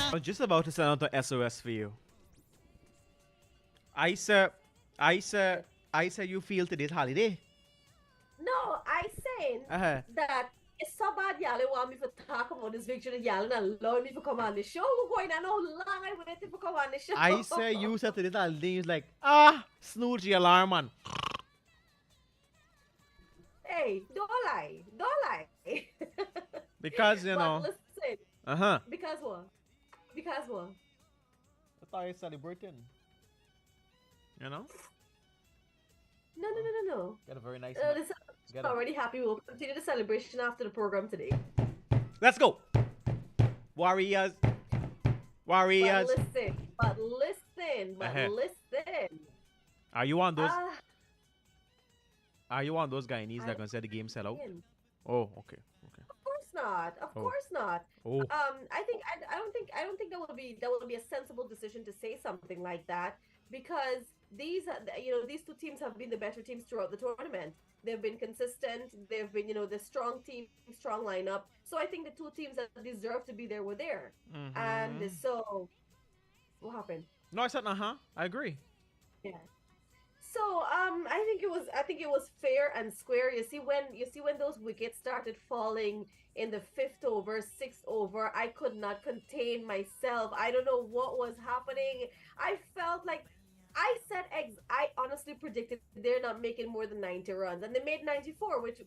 I was just about to send out the SOS for you. I said, I said, I said you feel today's holiday. No, I saying Uh-huh. that it's so bad y'all want me to talk about this victory that y'all and allow me to come on the show. We're going on how long I waited to come on the I show. said you said today's holiday. He's like, snooze your alarm, man. Hey, don't lie. Don't lie. Because, But listen, uh-huh. because what? Because what? I thought you celebrating. You know? No, no, no, no, no. Got a very nice... Listen, Get I'm a... already happy. We'll continue the celebration after the program today. Let's go! Warriors! But Warriors! listen, but listen, but Uh-huh. listen. Are you on those... Ah, Are you on those Guyanese I that don't gonna say the game sell out? win. Oh, okay. Okay. Of course not. Of Oh. course not. Oh. I don't think that would be a sensible decision to say something like that because these two teams have been the better teams throughout the tournament. They've been consistent. They've been the strong team, strong lineup. So I think the two teams that deserve to be there were there. And Mm-hmm. so what happened? No, I said uh-huh. I agree. Yeah. So I think it was fair and square. You see when those wickets started falling in the fifth over, sixth over, I could not contain myself. I don't know what was happening. I felt like I honestly predicted they're not making more than 90 runs, and they made 94, which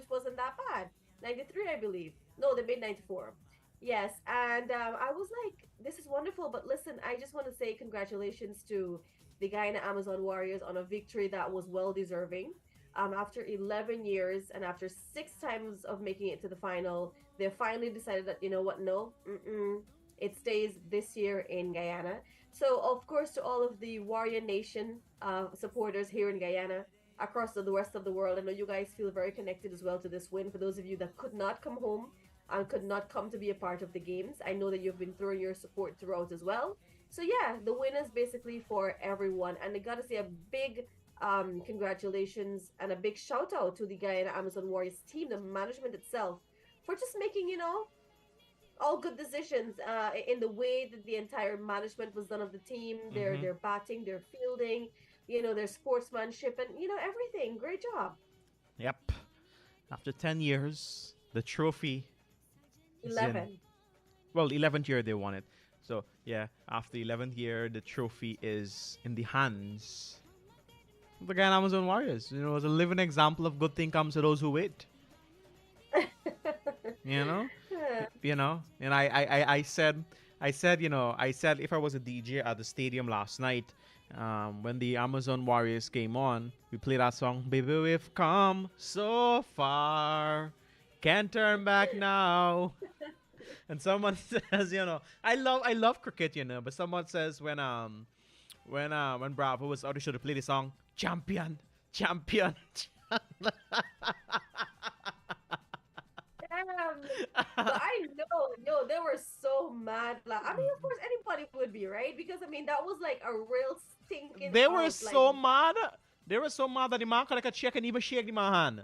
wasn't that bad. 93, I believe. No, they made 94. Yes, and I was like, this is wonderful. But listen, I just want to say congratulations to the Guyana Amazon Warriors on a victory that was well deserving. After 11 years and after six times of making it to the final, they finally decided that, you know what, no, it stays this year in Guyana. So, of course, to all of the Warrior Nation supporters here in Guyana, across the rest of the world, I know you guys feel very connected as well to this win. For those of you that could not come home and could not come to be a part of the games, I know that you've been throwing your support throughout as well. So yeah, the win is basically for everyone, and I gotta say a big congratulations and a big shout out to the Guyana Amazon Warriors team, the management itself, for just making all good decisions in the way that the entire management was done of the team, Mm-hmm. their batting, their fielding, their sportsmanship, and everything. Great job. Yep. After 10 years, the trophy is in. 11. Well, 11th year they won it. So, yeah, after 11th year, the trophy is in the hands of the Guyana Amazon Warriors. It's a living example of good thing comes to those who wait. You know? And I said if I was a DJ at the stadium last night, when the Amazon Warriors came on, we played that song, Baby, we've come so far, can't turn back now. And someone says, I love cricket, but someone says when Bravo was out, they should have played the song Champion, Champion. Damn. But I know, they were so mad. Like, I mean, of course, anybody would be, right? Because I mean, that was like a real stinking They were out. Like, so mad. They were so mad that the man could like a check and even shake the man hand.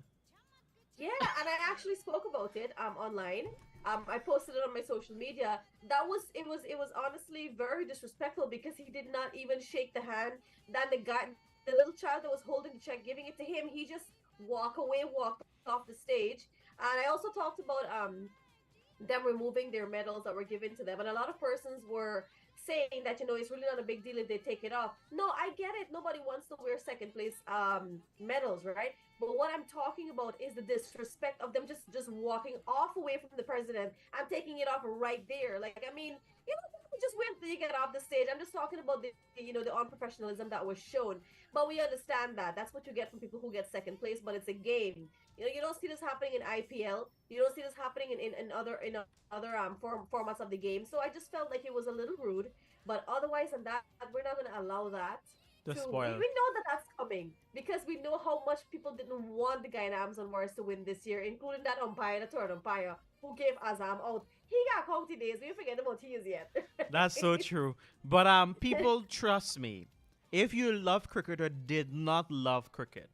yeah, and I actually spoke about it online. I posted it on my social media. It was honestly very disrespectful because he did not even shake the hand. Then the little child that was holding the check, giving it to him, he just walked off the stage. And I also talked about them removing their medals that were given to them. And a lot of persons were saying that, it's really not a big deal if they take it off. No, I get it. Nobody wants to wear second place medals, right? But what I'm talking about is the disrespect of them just walking off away from the president and taking it off right there. Like, I mean, just wait until you get off the stage. I'm just talking about the unprofessionalism that was shown. But we understand that. That's what you get from people who get second place, but it's a game. You don't see this happening in IPL. You don't see this happening in other formats of the game. So I just felt like it was a little rude. But otherwise than that, we're not going to allow that. To We spoil. know that that's coming because we know how much people didn't want the guy in Amazon Wars to win this year, including that umpire, the third umpire, who gave Azam out. He got county days. We forget about his yet. That's so true. But people trust me. If you love cricket or did not love cricket,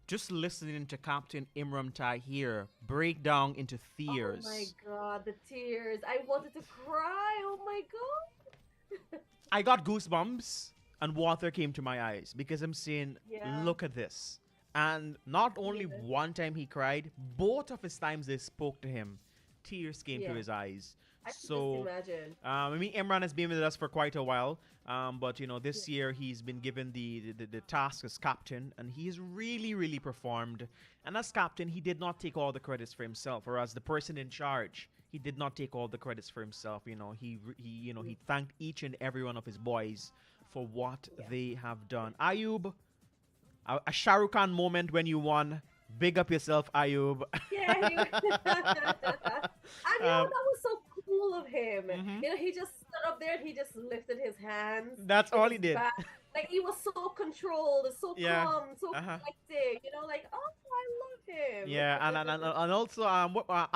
just listening to Captain Imran Tahir break down into Oh tears. my god, the tears. I wanted to cry. Oh my I got goosebumps and water came to my eyes because I'm saying, Yeah. look at this. And not only one time he cried, both of his times they spoke to him, tears came to Yeah. his eyes. I can just So, imagine. I mean, Imran has been with us for quite a while, but this year he's been given the task as captain, and he's really performed. And as captain, he did not take all the credits for himself, or as the person in charge, he did not take all the credits for himself. He thanked each and every one of his boys for what they have done. Ayub, a Shah Rukh Khan moment when you won. Big up yourself, Ayub. Yeah, I know that was so cool of him. Mhm. He just stood up there and he just lifted his hands. That's with all his he did. back. Like he was so controlled, so Yeah. calm, so Uh-huh. collected. Like, oh, I love him. Yeah, and also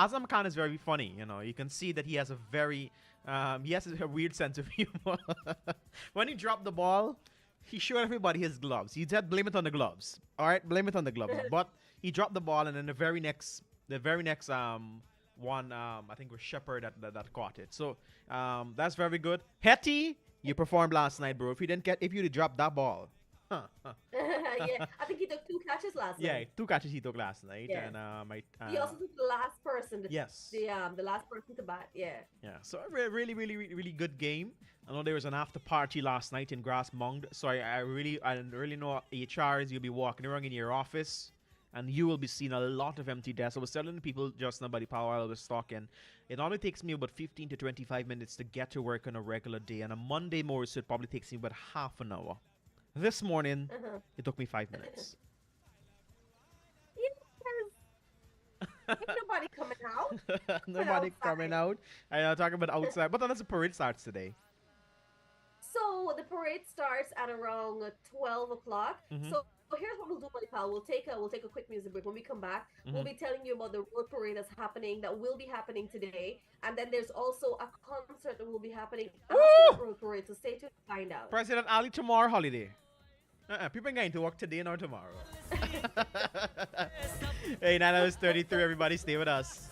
Azam Khan is very funny. You can see that he has he has a weird sense of humor. When he dropped the ball, he showed everybody his gloves. He said, "Blame it on the gloves." All right, blame it on the gloves. But he dropped the ball, and then the very next one, I think was Shepard that caught it. So that's very good. Hetty, you performed last night, bro. If you dropped that ball, Yeah, I think he took 2 catches last yeah, night. 2 catches he took last night, Yeah. and He also took the last person. yes. The last person to bat. Yeah. Yeah, so a really good game. I know there was an after party last night in Grassmont, so I didn't really know HRs. You'll be walking around in your office, and you will be seeing a lot of empty desks. I was telling people just now by the power I was talking. It only takes me about 15 to 25 minutes to get to work on a regular day, and a Monday more so it probably takes me about half an hour. This morning, Uh-huh. it took me 5 minutes. Yes. Ain't nobody coming out. Nobody coming outside. out. I'm talking about outside, but unless the parade starts today. So the parade starts at around 12 o'clock. Mhm. So here's what we'll do, my pal. We'll take a quick music break. When we come back, we'll Mhm. be telling you about the road parade that will be happening today. And then there's also a concert that will be happening after the road parade. So stay tuned to find out. President Ali tomorrow holiday. People ain't going to work today nor tomorrow. Hey, 9 hours 33, everybody stay with us.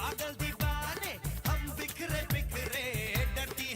पागल दीवाने हम बिखरे बिखरे डरती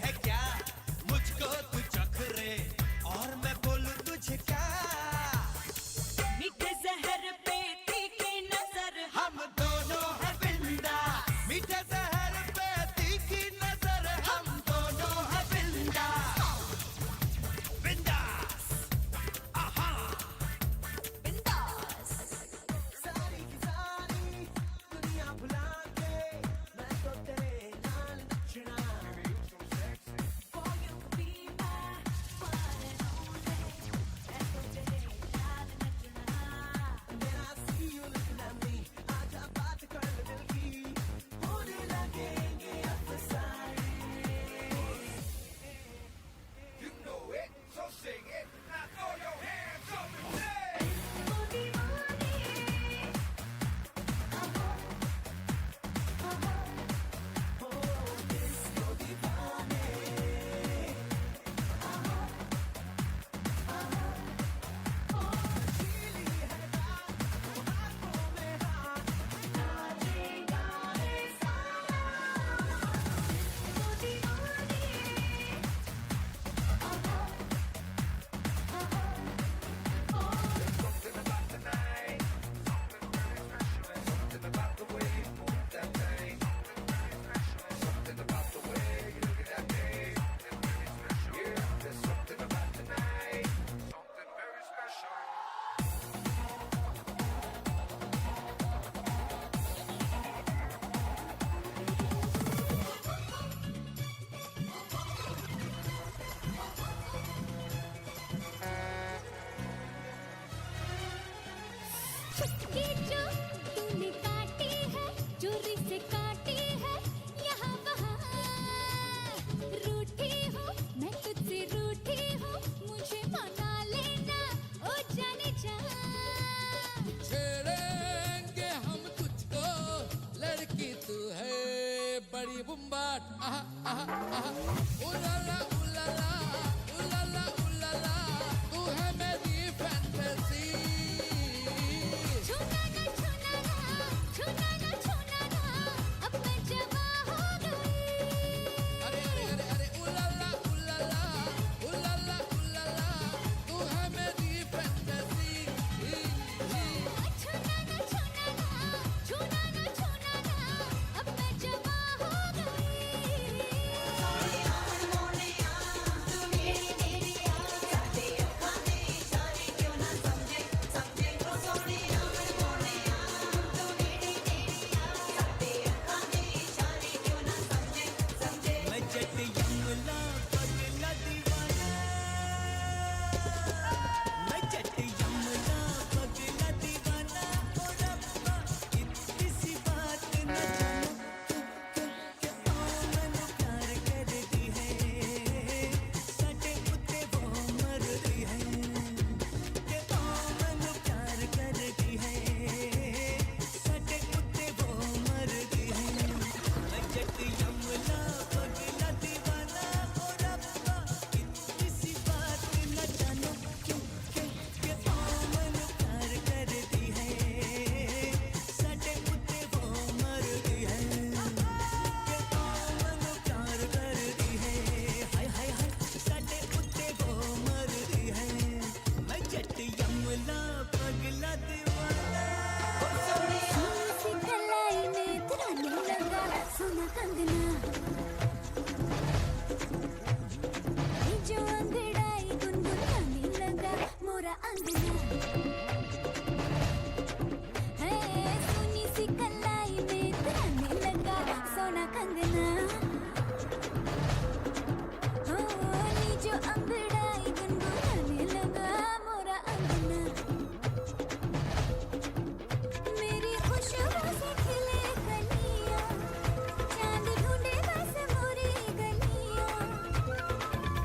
कि जो तूने काटी है चोरी से काटी है यहाँ वहाँ रूठी हूँ मैं तुझसे रूठी हूँ मुझे मना लेना ओ जाने जा छेड़ेंगे हम तुझको लड़की तू है बड़ी बुम्बाट आहा आहा आहा उलाला उलाला उलाला उलाला तू है मेरी फैंटेसी छूना ना छूना ना छूना ना छूना ना अब मैं जवा हो गई अरे अरे अरे अरे उलाला उलाला उलाला उलाला तू है मेरी फैंटेसी छूना ना छूना ना छूना ना छूना ना अब मैं जवा हो गई मैं जट यमला पगला दीवाना मैं जट यमला पगला दीवाना ओ रब्बा इतनी सी बात न जानो कि मैंने प्यार कर दी है सटे उत्ते वो मर दी है कि मैंने प्यार कर दी है सटे उत्ते वो मर दी है मैं जट यमला पगला दीवाना ओ रब्बा इतनी सी बात न जानो क्यों कि मैंने प्यार कर दी है सटे उत्ते वो मर दी है कि मैंने प्यार कर दी है हाय हाय हाय सटे उत्ते वो मर दी है मैं जट यमला पगला दीवाना सोनी सी कलाई में तेरा नहीं लगा सोना कंगना ये जो अंगड़ाई गुनगुनाने लगा मोरा अंगना है सोनी सी कलाई में तेरा नहीं लगा सोना कंगना हो ये जो अंगड़ाई गुनगुनाने लगा मोरा अंगना मेरी खुशबू से खिले कलियां चांद ढूंढे बस मोरी गलियां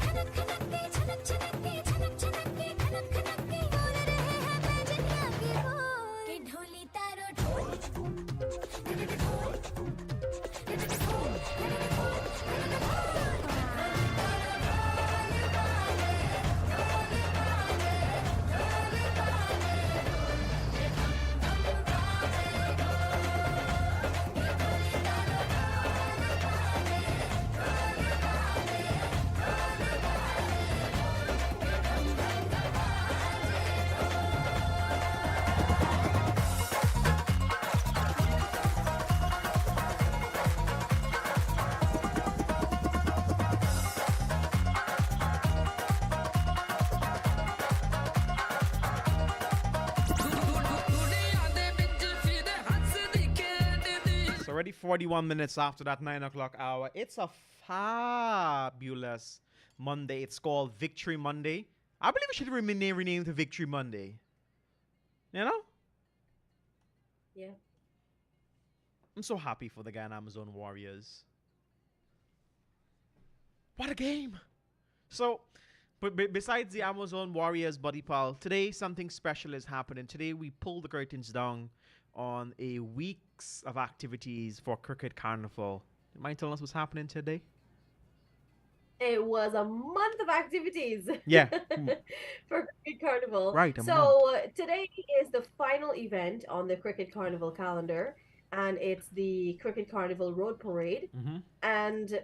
खनक खनक के छनक छनक के छनक छनक के खनक खनक के बोल रहे हैं पैजनिया के बोल के ढोली तारो ढोल It's already 41 minutes after that 9 o'clock hour. It's a fabulous Monday. It's called Victory Monday. I believe it should be renamed to Victory Monday. You know? Yeah. I'm so happy for the Ghana Amazon Warriors. What a game! So, but besides the Amazon Warriors, Buddy Pal, today something special is happening. Today we pull the curtains down on a weeks of activities for Cricket Carnival. You mind telling us what's happening today? It was a month of activities. Yeah. For Cricket Carnival. Right, a So today is the final event on the Cricket Carnival calendar, and it's the Cricket Carnival Road Parade. Mm-hmm. And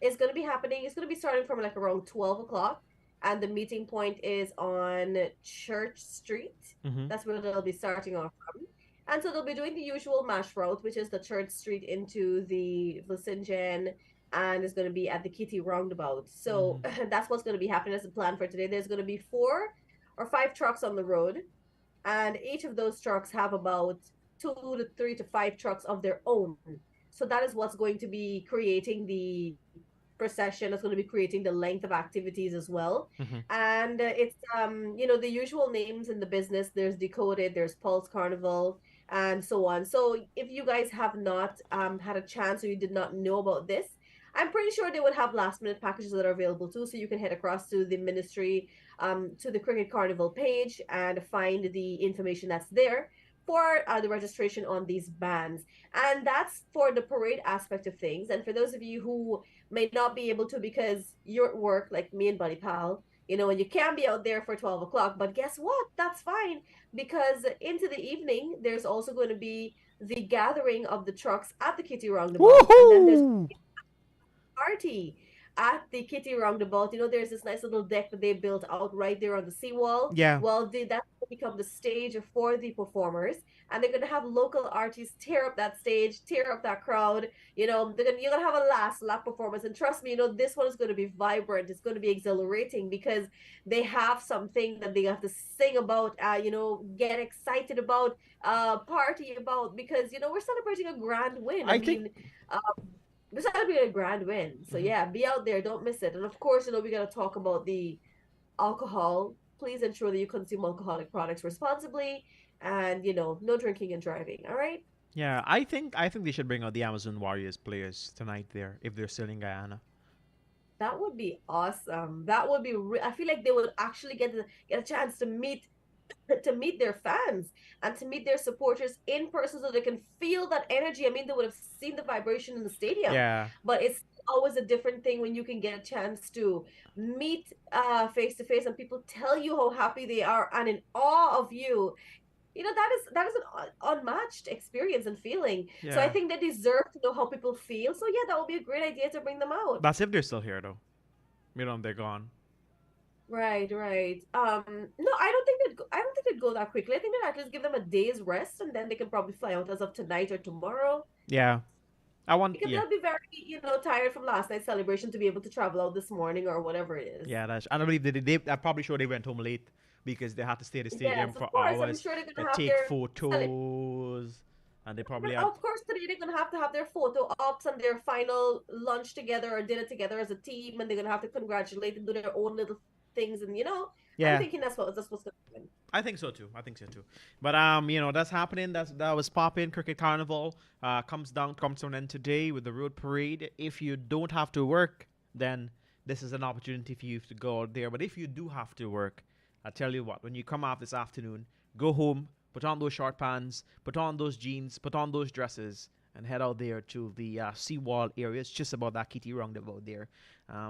it's going to be happening. It's going to be starting from like around 12 o'clock, and the meeting point is on Church Street. Mm-hmm. That's where they'll be starting off from. And so they'll be doing the usual MASH route, which is the Church Street into the Vlisingen, and it's going to be at the Kitty Roundabout. So that's what's going to be happening as a plan for today. There's going to be 4 or 5 trucks on the road, and each of those trucks have about 2 to 3 to 5 trucks of their own. So that is what's going to be creating the procession that's going to be creating the length of activities as well. Mm-hmm. And it's the usual names in the business. There's Decoded, there's Pulse Carnival, and so on. So if you guys have not had a chance or you did not know about this, I'm pretty sure they would have last minute packages that are available too. So you can head across to the ministry, to the Cricket Carnival page and find the information that's there for the registration on these bands. And that's for the parade aspect of things. And for those of you who may not be able to because you're at work, like me and Buddy Pal, and you can be out there for 12 o'clock, but guess what? That's fine because into the evening, there's also going to be the gathering of the trucks at the Kitty Roundabout. And then there's Woohoo! party at the Kitty Roundabout. There's this nice little deck that they built out right there on the seawall. Yeah. Well, that's going to become the stage for the performers, and they're going to have local artists tear up that stage, tear up that crowd. You're going to have a last lap performance, and trust me, this one is going to be vibrant. It's going to be exhilarating because they have something that they have to sing about, get excited about, party about, because we're celebrating a grand win. I think. This is gonna be a grand win. So Mhm. yeah, be out there, don't miss it. And of course, we gotta talk about the alcohol. Please ensure that you consume alcoholic products responsibly, and no drinking and driving. All right. Yeah, I think they should bring out the Amazon Warriors players tonight there if they're still in Guyana. That would be awesome. That would be. I feel like they would actually get a chance to meet their fans and to meet their supporters in person so they can feel that energy. I mean, they would have seen the vibration in the stadium. Yeah. But it's always a different thing when you can get a chance to meet face to face and people tell you how happy they are and in awe of you. That is an unmatched experience and feeling. So I Yeah. think they deserve to know how people feel. So yeah, that would be a great idea to bring them out. That's if they're still here though. They're gone. Right, right. No, I don't think they'd go that quickly. I think they'd at least give them a day's rest and then they can probably fly out as of tonight or tomorrow. Yeah. I want. Because Yeah. they'll be very, tired from last night's celebration to be able to travel out this morning or whatever it is. Yeah. I don't believe they. I'm probably sure they went home late because they had to stay at the stadium Yes, for of course. I'm hours, sure they're gonna have take their photos, and they probably had. of course today they're gonna have to have their photo ops and their final lunch together or dinner together as a team, and they're gonna have to congratulate and do their own little things, and I'm Yeah. thinking that's what's gonna happen. I think so too. But that's happening. That was popping. Cricket Carnival comes to an end today with the road parade. If you don't have to work, then this is an opportunity for you to go out there. But if you do have to work, I tell you what, when you come off this afternoon, go home, put on those short pants, put on those jeans, put on those dresses, and head out there to the seawall area. It's just about that Kitty Roundabout there,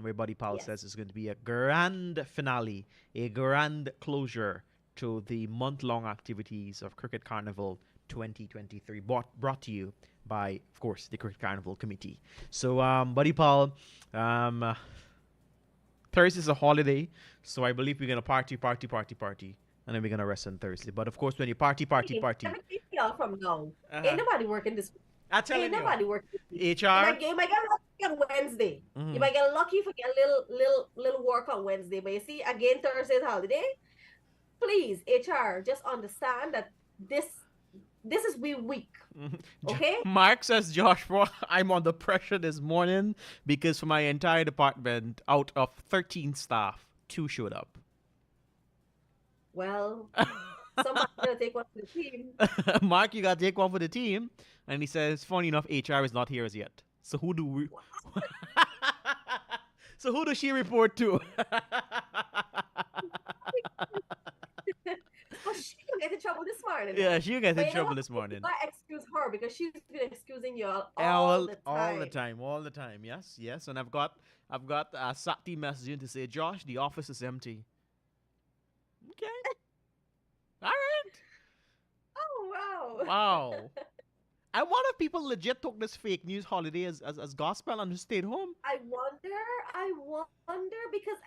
where Buddy Powell Yes. says it's going to be a grand finale, a grand closure to the month-long activities of Cricket Carnival 2023, brought to you by, of course, the Cricket Carnival Committee. So, Buddy Powell, Thursday's a holiday, so I believe we're going to party, and then we're going to rest on Thursday. But, of course, when you party. Let me keep y'all from now. Uh-huh. Ain't nobody working this week. I tell Ain't you, nobody working this week. HR. You might get lucky on Wednesday. Mhm. You might get lucky if you get a little work on Wednesday. But you see, again, Thursday's holiday. Please, HR, just understand that this is we week. Okay? Mark says, Joshua, I'm under pressure this morning because for my entire department, out of 13 staff, 2 showed up. Well, somebody's gonna take one for the team. Mark, you got to take one for the team. And he says, funny enough, HR is not here as yet. So who do we... So who does she report to? Well, she can get in trouble this morning. Yeah, she gets But in you know trouble what? this morning. I excuse her because she's been excusing you all the time. All the time. Yes. And I've got Sakti messaging to say, Josh, the office is empty. Okay. All right. Oh wow. Wow. And what if people legit took this fake news holiday as gospel and just stayed home? I wonder because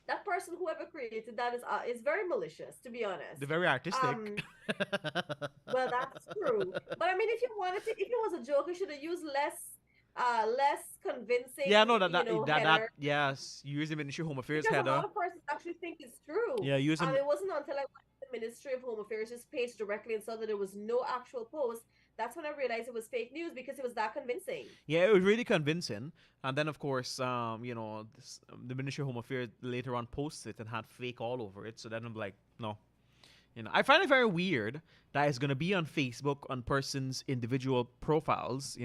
that person whoever created that is very malicious, to be honest. They're very artistic. Well, that's true. But I mean, if it was a joke, you should have used less convincing. Yeah, no, that header. yes, you use the Ministry of Home Affairs Because a header. lot of persons actually think it's true. Yeah, use them. And it wasn't until I went to the Ministry of Home Affairs' page directly and saw that there was no actual post That's when I realized it was fake news because it was that convincing. Yeah, it was really convincing. And then, of course, the Ministry of Home Affairs later on posted it and had fake all over it. So then I'm like, no. I find it very weird that it's going to be on Facebook on persons' individual profiles,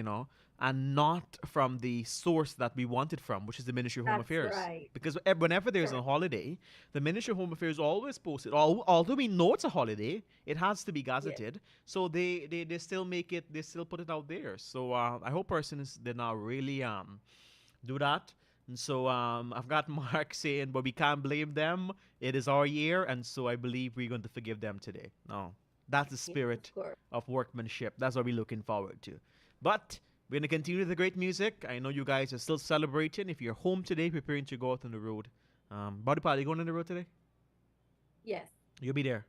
and not from the source that we want it from, which is the Ministry of Home That's Affairs. right. Because whenever there's a Correct. holiday, the Ministry of Home Affairs always posts it. Although we know it's a holiday, it has to be gazetted. So they still make it, they still put it out there. So I hope persons did not really do that. And so I've got Mark saying, but we can't blame them. It is our year, and so I believe we're going to forgive them today. No, that's the spirit Of course. of workmanship. That's what we're looking forward to. But we're going to continue the great music. I know you guys are still celebrating. If you're home today, preparing to go out on the road. Body Pal, you going on the road today? Yes, You'll be there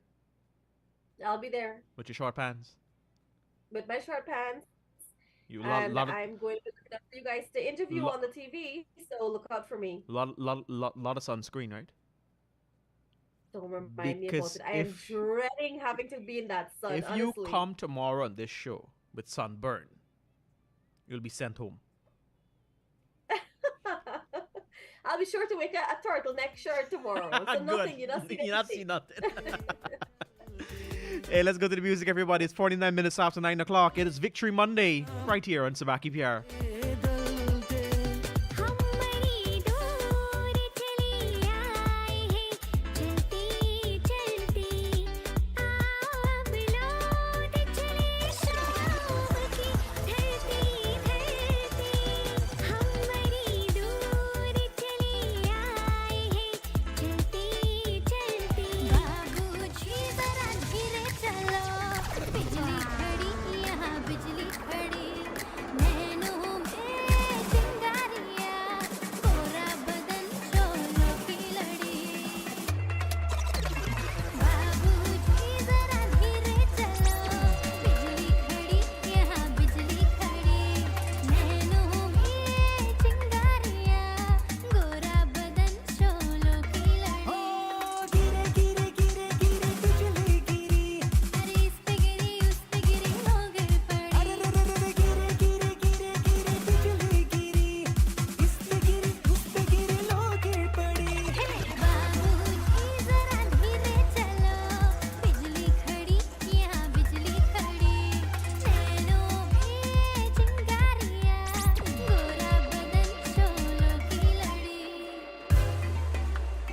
I'll be there with your short pants. with my short pants, You and lot of I'm going to look up for you guys to interview Lo- on the TV. So look out for me. lot of sunscreen, right? Don't remind me about Because it. I am dreading having to be in that sun. if honestly. you come tomorrow on this show with sunburn, you'll be sent home. I'll be sure to wear a turtleneck shirt tomorrow. So nothing, Good. you don't see You not anything. see nothing. Hey, let's go to the music, everybody. It's 49 minutes after 9 o'clock. It is Victory Monday right here on Sabaki Pyar.